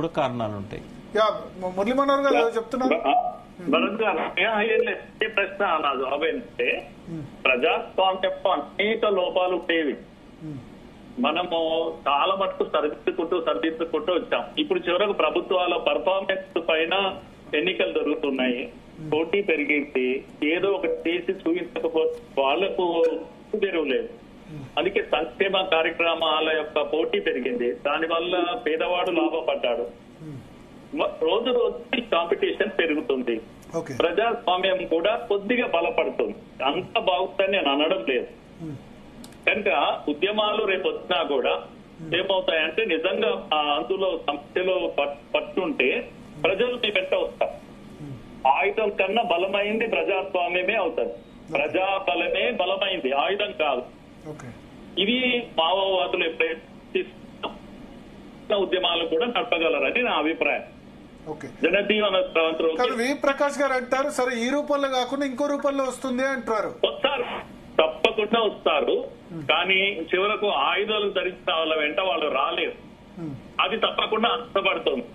కూడా కారణాలు ఉంటాయి. మురళీ మనోహర్ గారు చెప్తున్నారు. ప్రశ్న నా జవాబు ఏంటంటే ప్రజాస్వామ్యంలో అనేక లోపాలు ఉండేవి. మనము చాలా మటుకు సరిదిద్దుకుంటూ వచ్చాం. ఇప్పుడు చివరకు ప్రభుత్వాల పర్ఫార్మెన్స్ పైన ఎన్నికలు జరుగుతున్నాయి, పోటీ పెరిగింది. ఏదో ఒకటి చేసి చూపించకపోతే వాళ్లకు తెరవలేదు. అందుకే సంక్షేమ కార్యక్రమాల యొక్క పోటీ పెరిగింది. దానివల్ల పేదవాడు లాభపడ్డాడు. రోజు రోజు కాంపిటీషన్ పెరుగుతుంది. ప్రజాస్వామ్యం కూడా కొద్దిగా బలపడుతుంది. అంత బాగుందని నేను అనడం లేదు. కనుక ఉద్యమాలు రేపు వచ్చినా కూడా ఏమవుతాయంటే నిజంగా అందులో సమస్యలో పట్టుంటే ప్రజలు మీ వెంట వస్తారు. ఆయుధం కన్నా బలమైంది ప్రజాస్వామ్యమే అవుతుంది. ప్రజాబలమే బలమైంది, ఆయుధం కాదు. ఇది మావోవాదులు ఎప్పుడైతే ఉద్యమాలు కూడా నడపగలరని నా అభిప్రాయం. జనజీవన వి ప్రకాష్ గారు అంటారు, సరే ఈ రూపంలో కాకుండా ఇంకో రూపంలో వస్తుంది అంటారు. వస్తారు, తప్పకుండా వస్తారు. కానీ చివరకు ఆయుధాలు ధరించిన వాళ్ళ వెంట వాళ్ళు రాలేరు. అది తప్పకుండా అంతపడుతుంది.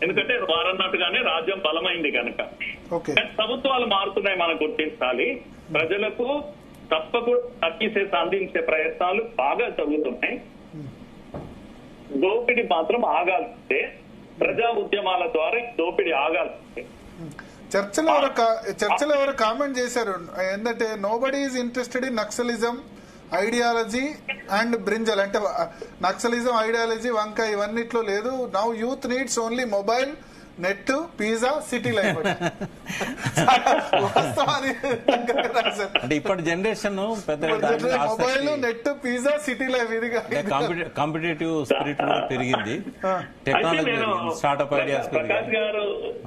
ఎందుకంటే వారన్నట్టుగానే రాజ్యం బలమైంది కనుక. ప్రభుత్వాలు మారుతున్నాయి, మనం గుర్తించాలి. ప్రజలకు తప్పకుండా తగ్గిసేసి అందించే ప్రయత్నాలు బాగా జరుగుతున్నాయి. దోపిడీ మాత్రం ఆగాల్సిందే. ప్రజా ఉద్యమాల ద్వారా దోపిడీ ఆగాల్సిందే. చర్చలో ఎవరు కామెంట్ చేశారు ఏంటంటే nobody is interested in naxalism ideology and brinjal. అంటే నక్సలిజం, ఐడియాలజీ, వంకాయ ఇవన్నిట్లో లేదు. Now youth needs only mobile, net, pizza, city life. అంటే ఇప్పటి generation mobile, net, pizza, city life. ఇది కాంపిటేటివ్ స్పిరిట్ కూడా పెరిగింది. Technology, startup ideas. ప్రకాష్ గారు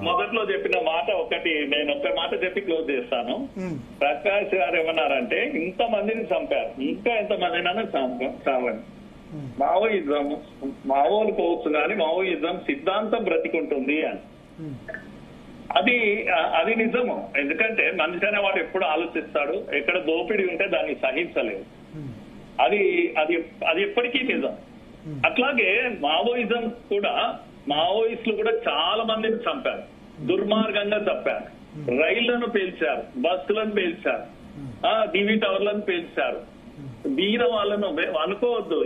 మొదట్లో చెప్పిన మాట ఒకటి, నేను ఒక్క మాట చెప్పి క్లోజ్ చేస్తాను. ప్రకాష్ గారు ఏమన్నారంటే ఇంతమందిని చంపారు, ఇంకా ఎంతమందినైనా చావండి. మావోయిజం మావోలు పోవచ్చు కానీ మావోయిజం సిద్ధాంతం బ్రతికుంటుంది అని. అది నిజము. ఎందుకంటే మనిషి అనేవాడు ఎప్పుడు ఆలోచిస్తాడు. ఎక్కడ దోపిడీ ఉంటే దాన్ని సహించలేదు. అది అది అది ఎప్పటికీ నిజం. అట్లాగే మావోయిజం కూడా, మావోయిస్టులు కూడా చాలా మందిని చంపారు, దుర్మార్గంగా చంపారు. రైళ్లను పేల్చారు, బస్సులను పేల్చారు, టీవీ టవర్లను పేల్చారు. బీద వాళ్ళను అనుకోవద్దు,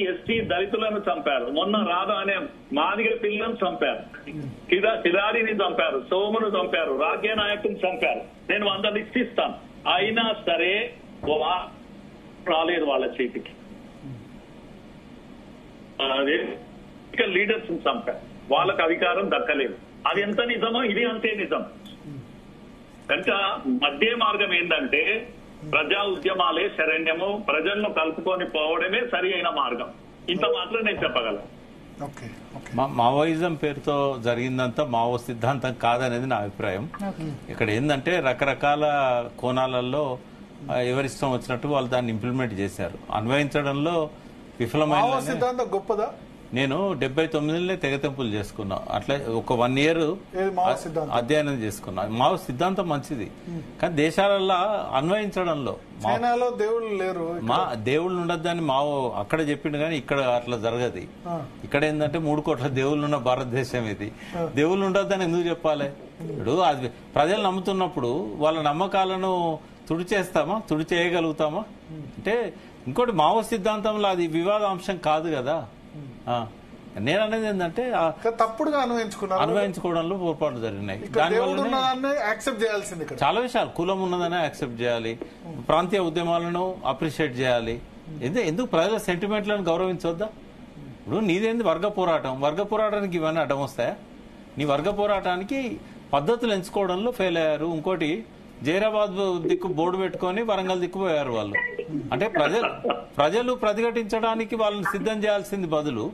ఎస్టీ దళితులను చంపారు. మొన్న రాధా అనే మాదిగ పిల్లలను చంపారు, కిదారిని చంపారు, సోమును చంపారు, రాజ్య నాయకుని చంపారు. నేను 100 లిస్ట్ ఇస్తాను. అయినా సరే రాలేదు వాళ్ళ చేతికి. లీడర్స్ చంపారు, వాళ్ళకు అధికారం దక్కలేదు. అది ఎంత నిజమో ఇది అంతే నిజం. కనుక మధ్య మార్గం ఏంటంటే ప్రజా ఉద్యమాలే శరణ్యము, ప్రజలను కలుపుకొని పోవడమే సరి అయిన మార్గం. ఇంత మాత్రం నేను చెప్పగలను. మావోయిజం పేరుతో జరిగిందంతా మావో సిద్ధాంతం కాదనేది నా అభిప్రాయం. ఇక్కడ ఏంటంటే రకరకాల కోణాలలో ఎవరిష్టం వచ్చినట్టు వాళ్ళు దాన్ని ఇంప్లిమెంట్ చేశారు. అన్వయించడంలో విఫలమైన సిద్ధాంతం గొప్పదా? నేను 79 తెగతెంపులు చేసుకున్నా. అట్లా ఒక 1 year అధ్యయనం చేసుకున్నా. మావో సిద్ధాంతం మంచిది, కానీ దేశాలలో అన్వయించడంలో దేవుళ్ళు లేరు, దేవుళ్ళు ఉండద్దని మావో అక్కడ చెప్పిండు, కానీ ఇక్కడ అట్లా జరగదు. ఇక్కడ ఏంటంటే 3 కోట్ల దేవుళ్ళు ఉన్న భారతదేశం ఇది. దేవుళ్ళు ఉండొద్దని ఎందుకు చెప్పాలి? ఇప్పుడు అది ప్రజలు నమ్ముతున్నప్పుడు వాళ్ళ నమ్మకాలను తుడి చేయగలుగుతామా? అంటే ఇంకోటి మావో సిద్ధాంతంలో అది వివాదాంశం కాదు కదా. నేను అనేది ఏంటంటే తప్పుడుగా అన్వయించుకోవడంలో పొరపాట్లు జరిగినాయి. చాలా విషయాలు, కులం ఉన్నదనే యాక్సెప్ట్ చేయాలి, ప్రాంతీయ ఉద్యమాలను అప్రిషియేట్ చేయాలి. ఎందుకు ప్రజల సెంటిమెంట్లను గౌరవించవద్దా? ఇప్పుడు నీదేంది వర్గ పోరాటానికి ఇవన్నీ అడ్డం వస్తాయా? నీ వర్గ పోరాటానికి పద్ధతులు ఎంచుకోవడంలో ఫెయిల్ అయ్యారు. ఇంకోటి జైరాబాద్ దిక్కు బోర్డు పెట్టుకొని వరంగల్ దిక్కు పోయారు వాళ్ళు. అంటే ప్రజలు ప్రతిఘటించడానికి వాళ్ళని సిద్ధం చేయాల్సింది బదులు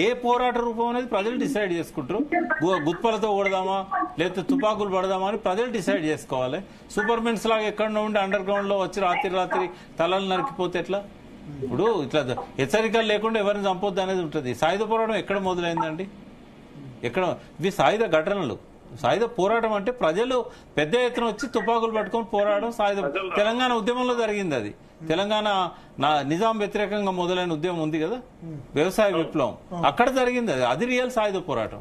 ఏ పోరాట రూపం అనేది ప్రజలు డిసైడ్ చేసుకుంటారు. గుత్పలతో కొడదామా లేకపోతే తుపాకులు పడదామా అని ప్రజలు డిసైడ్ చేసుకోవాలి. సూపర్మెన్స్ లాగా ఎక్కడో ఉండి అండర్ గ్రౌండ్ లో వచ్చి రాత్రి తలలు నరికిపోతే ఎట్లా? ఇప్పుడు ఇట్లా హెచ్చరికలు లేకుండా ఎవరిని చంపొద్దు అనేది ఉంటుంది. సాయుధ పోరాటం ఎక్కడ మొదలైందండి? ఎక్కడ? ఇవి సాయుధ ఘటనలు. సాయుధ పోరాటం అంటే ప్రజలు పెద్ద ఎత్తున వచ్చి తుపాకులు పట్టుకొని పోరాడడం సాయుధ. తెలంగాణ ఉద్యమంలో జరిగింది అది. తెలంగాణ నిజాం వ్యతిరేకంగా మొదలైన ఉద్యమం ఉంది కదా, వ్యవసాయ విప్లవం, అక్కడ జరిగింది అది. అది రియల్ సాయుధ పోరాటం.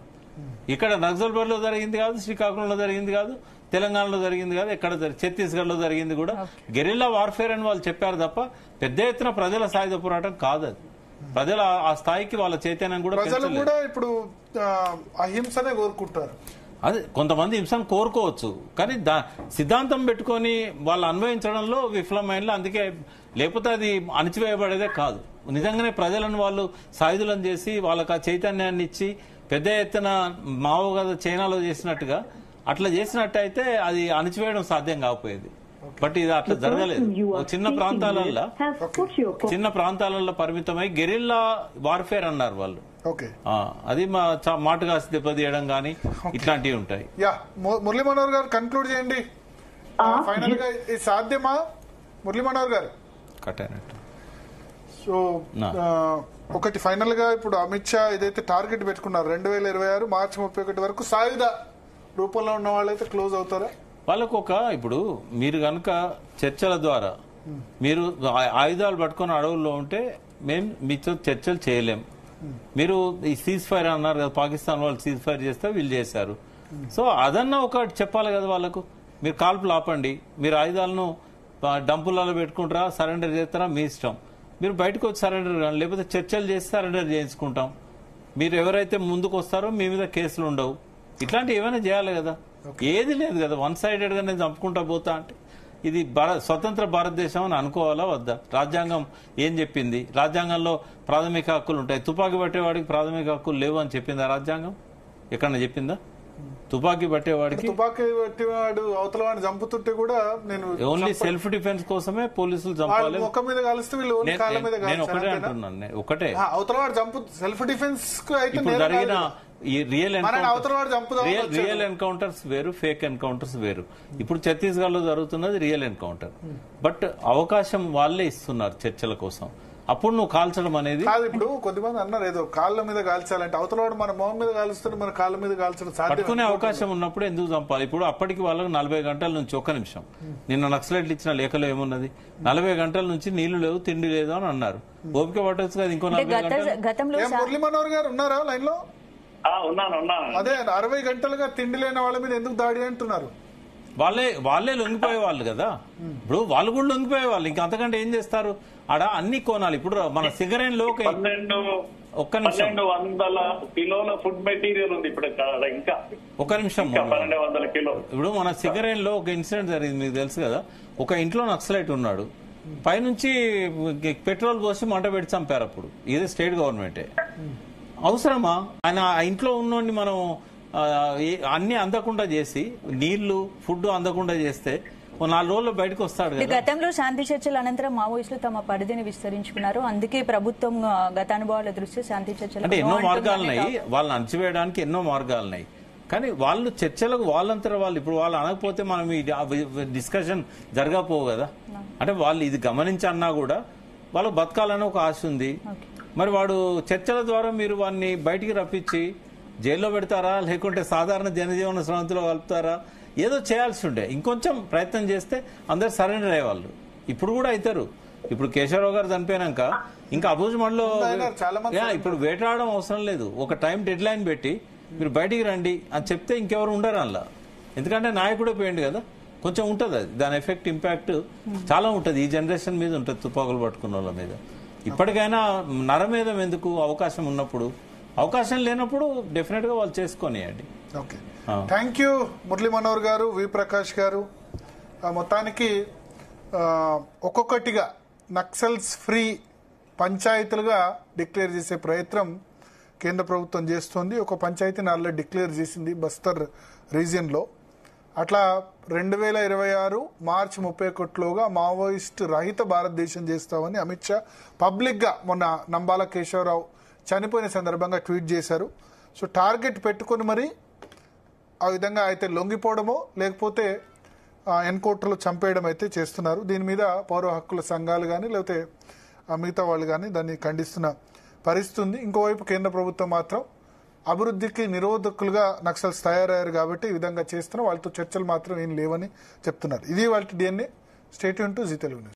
ఇక్కడ నక్సల్బర్లో జరిగింది కాదు, శ్రీకాకుళంలో జరిగింది కాదు, తెలంగాణలో జరిగింది కాదు, ఎక్కడ ఛత్తీస్గఢ్ లో జరిగింది కూడా గెరిల్లా వార్ఫేర్ అని వాళ్ళు చెప్పారు తప్ప పెద్ద ఎత్తున ప్రజల సాయుధ పోరాటం కాదు అది. ప్రజల ఆ స్థాయికి వాళ్ళ చైతన్యం కూడా ప్రజలు కూడా ఇప్పుడు అహింసనే కోరుకుంటారు. అదే కొంతమంది హింసను కోరుకోవచ్చు, కానీ సిద్ధాంతం పెట్టుకొని వాళ్ళు అన్వయించడంలో విఫలమైన, అందుకే లేకపోతే అది అణచివేయబడేదే కాదు. నిజంగానే ప్రజలను వాళ్ళు సాయుధులను చేసి వాళ్ళకి ఆ చైతన్యాన్ని ఇచ్చి పెద్ద ఎత్తున మావోగత చైనాలో చేసినట్టుగా అట్లా చేసినట్టయితే అది అణచివేయడం సాధ్యం కాకపోయేది. బట్ ఇది అట్లా జరగలేదు. చిన్న ప్రాంతాలలో పరిమితమై గెరిల్లా వార్ఫేర్ అన్నారు వాళ్ళు. అది మాటగా దెబ్బతీయడం గానీ ఇట్లాంటివి ఉంటాయి. మురళీ మనోహర్ గారు కన్క్లూడ్ చేయండి. ఫైనల్ గా ఇది సాధ్యమా మురళీ మనోహర్ గారు? సో ఒకటి ఫైనల్ గా ఇప్పుడు అమిత్ షా ఏదైతే టార్గెట్ పెట్టుకున్నారు 2026 మార్చి 31 వరకు సాయుధ రూపంలో ఉన్న వాళ్ళైతే క్లోజ్ అవుతారా? వాళ్ళకు ఇప్పుడు మీరు కనుక చర్చల ద్వారా మీరు ఆయుధాలు పట్టుకుని అడవుల్లో ఉంటే మేము మీతో చర్చలు చేయలేం. మీరు ఈ సీజ్ ఫైర్ అన్నారు కదా, పాకిస్తాన్ వాళ్ళు సీజ్ ఫైర్ చేస్తే వీళ్ళు చేశారు. సో అదన్నా ఒకటి చెప్పాలి కదా వాళ్ళకు. మీరు కాల్పులు ఆపండి, మీరు ఆయుధాలను డంపులలో పెట్టుకుంటారా, సరెండర్ చేస్తారా మీ ఇష్టం. మీరు బయటకు వచ్చి సరెండర్ కానీ, లేకపోతే చర్చలు చేసి సరెండర్ చేయించుకుంటాం. మీరు ఎవరైతే ముందుకు వస్తారో మీ మీద కేసులు ఉండవు. ఇట్లాంటివి ఏమైనా చేయాలి కదా. ఏది లేదు కదా, వన్ సైడెడ్ గా నేను చంపుకుంటా పోతా అంటే ఇది స్వతంత్ర భారతదేశం అని అనుకోవాలా వద్దా? రాజ్యాంగం ఏం చెప్పింది? రాజ్యాంగంలో ప్రాథమిక హక్కులు ఉంటాయి. తుపాకీ పట్టేవాడికి ప్రాథమిక హక్కులు లేవు అని చెప్పిందా రాజ్యాంగం? ఎక్కడన్నా చెప్పిందా? తుపాకీ పట్టేవాడికి, తుపాకీ పట్టేవాడు అవతల వాడిని చంపుతుంటే కూడా నేను ఓన్లీ సెల్ఫ్ డిఫెన్స్ కోసమే పోలీసులు చంపాలి. ముఖం మీద కలిస్తే వీళ్ళు నేను ఒకటే అంటున్నాను, ఒకటే అవతల వాడు చంపు సెల్ఫ్ డిఫెన్స్ ఇప్పుడు జరిగిన ఈ రియల్ ఎన్కౌంటర్స్ వేరు, ఫేక్ ఎన్కౌంటర్స్ వేరు. ఇప్పుడు ఛత్తీస్గఢ్ లో జరుగుతున్నది రియల్ ఎన్కౌంటర్. బట్ అవకాశం వాళ్ళే ఇస్తున్నారు చర్చల కోసం. అప్పుడు నువ్వు కాల్చడం అనేది కాదు. ఇప్పుడు కొద్దిమంది అన్నారు ఏదో కాళ్ళ మీద కాల్చాలంటే అవతలవాడు మన మొహం మీద కాలుస్తుంటే మన కాళ్ళ మీద కాల్చడం పట్టుకునే అవకాశం ఉన్నప్పుడు ఎందుకు చంపాలి? ఇప్పుడు అప్పటికి వాళ్ళకి 40 గంటల నుంచి, ఒక్క నిమిషం, నిన్న నక్సలైట్లు ఇచ్చిన లేఖలో ఏమున్నది? 40 గంటల నుంచి నీళ్లు లేవు, తిండి లేదు అని అన్నారు. ఓపిక పట్టొచ్చు కదా ఇంకో 40 గంటలు. మురళీ మనోహర్ గారు ఉన్నారా లైన్ లో? అదే 60 గంటలుగా తిండి లేని వాళ్ళ మీద ఎందుకు దాడి అంటున్నారు? వాళ్ళే లొంగిపోయే వాళ్ళు కదా. ఇప్పుడు వాళ్ళు కూడా లొంగిపోయే వాళ్ళు. ఇంకా అంతకంటే ఏం చేస్తారు? ఆడ అన్ని కోనాలి. ఇప్పుడు మన సిగరెన్ లో ఒక్క నిమిషం, 1200 కిలోల ఫుడ్ మెటీరియల్ ఉంది ఇప్పుడు ఇంకా. ఒక నిమిషం, 1200 కిలోలు. ఇప్పుడు మన సిగరెన్ లో ఒక ఇన్సిడెంట్ జరిగింది, మీకు తెలుసు కదా. ఒక ఇంట్లో నక్సలైట్ ఉన్నాడు, పైనుంచి పెట్రోల్ పోసి మంట పెట్టి చంపారు. అప్పుడు ఇది స్టేట్ గవర్నమెంటే. అవసరమా? ఆయన ఆ ఇంట్లో ఉన్నోడిని మనం అన్ని అందకుండా చేసి, నీళ్లు ఫుడ్ అందకుండా చేస్తే 4 రోజుల్లో బయటకు వస్తాడు కదా. గతంలో శాంతి చర్చల అనంతరం మావోయిస్టులు తమ పరిధిని విస్తరించుకున్నారు. అందుకే ప్రభుత్వం గత అనుభవాల దృష్ట్యా శాంతి చర్చలు అంటే ఎన్నో మార్గాలున్నాయి, వాళ్ళని అణచివేయడానికి ఎన్నో మార్గాలున్నాయి. కానీ వాళ్ళు చర్చలకు వాళ్ళంతా వాళ్ళు ఇప్పుడు వాళ్ళు అనకపోతే మనం ఈ డిస్కషన్ జరగకపోవు కదా. అంటే వాళ్ళు ఇది గమనించన్నా కూడా వాళ్ళు బతకాలని ఒక ఆశ ఉంది. మరి వాడు చర్చల ద్వారా మీరు వాడిని బయటికి రప్పించి జైల్లో పెడతారా, లేకుంటే సాధారణ జనజీవన శ్రాంతిలో కలుపుతారా? ఏదో చేయాల్సి ఉండే. ఇంకొంచెం ప్రయత్నం చేస్తే అందరు సరెండర్ అయ్యేవాళ్ళు. ఇప్పుడు కూడా అవుతారు. ఇప్పుడు కేశవరావు గారు చనిపోయినాక ఇంకా అబూజ్మండ్లో ఇప్పుడు వేటాడడం అవసరం లేదు. ఒక టైం డెడ్ లైన్ పెట్టి మీరు బయటికి రండి అని చెప్తే ఇంకెవరు ఉండరు అలా. ఎందుకంటే నాయకుడే పోయింది కదా. కొంచెం ఉంటుంది అది, దాని ఎఫెక్ట్ ఇంపాక్ట్ చాలా ఉంటుంది. ఈ జనరేషన్ మీద ఉంటుంది, తుపాకులు పట్టుకున్న వాళ్ళ మీద. ఇప్పటికైనా నరమేధం ఎందుకు? అవకాశం ఉన్నప్పుడు. అవకాశం లేనప్పుడు డెఫినెట్ గా వాళ్ళు చేసుకొనియండి. Okay, thank you Murali Manohar గారు, వి ప్రకాష్ గారు. మొత్తానికి ఒక్కొక్కటిగా నక్సల్స్ ఫ్రీ పంచాయతీలుగా డిక్లేర్ చేసే ప్రయత్నం కేంద్ర ప్రభుత్వం చేస్తోంది. ఒక పంచాయతీని ఆల్రెడీ డిక్లేర్ చేసింది బస్తర్ రీజియన్లో. అట్లా 2026 మార్చి 31లోగా మావోయిస్ట్ రహిత భారతదేశం చేస్తామని అమిత్ షా పబ్లిక్గా మొన్న నంబాల కేశవరావు చనిపోయిన సందర్భంగా ట్వీట్ చేశారు. సో టార్గెట్ పెట్టుకుని మరి ఆ విధంగా అయితే లొంగిపోవడమో లేకపోతే ఎన్కౌంటర్లో చంపేయడం అయితే చేస్తున్నారు. దీని మీద పౌర హక్కుల సంఘాలు కానీ లేకపోతే మిగతా వాళ్ళు కానీ దాన్ని ఖండిస్తున్న పరిస్థితి ఉంది. ఇంకోవైపు కేంద్ర ప్రభుత్వం మాత్రం అభివృద్ధికి నిరోధకులుగా నక్సల్స్ తయారయ్యారు కాబట్టి ఈ విధంగా చేస్తున్నారు, వాళ్ళతో చర్చలు మాత్రం ఏం లేవని చెప్తున్నారు. ఇది వాళ్ళ DNA. Stay tune to Zee Telugu news.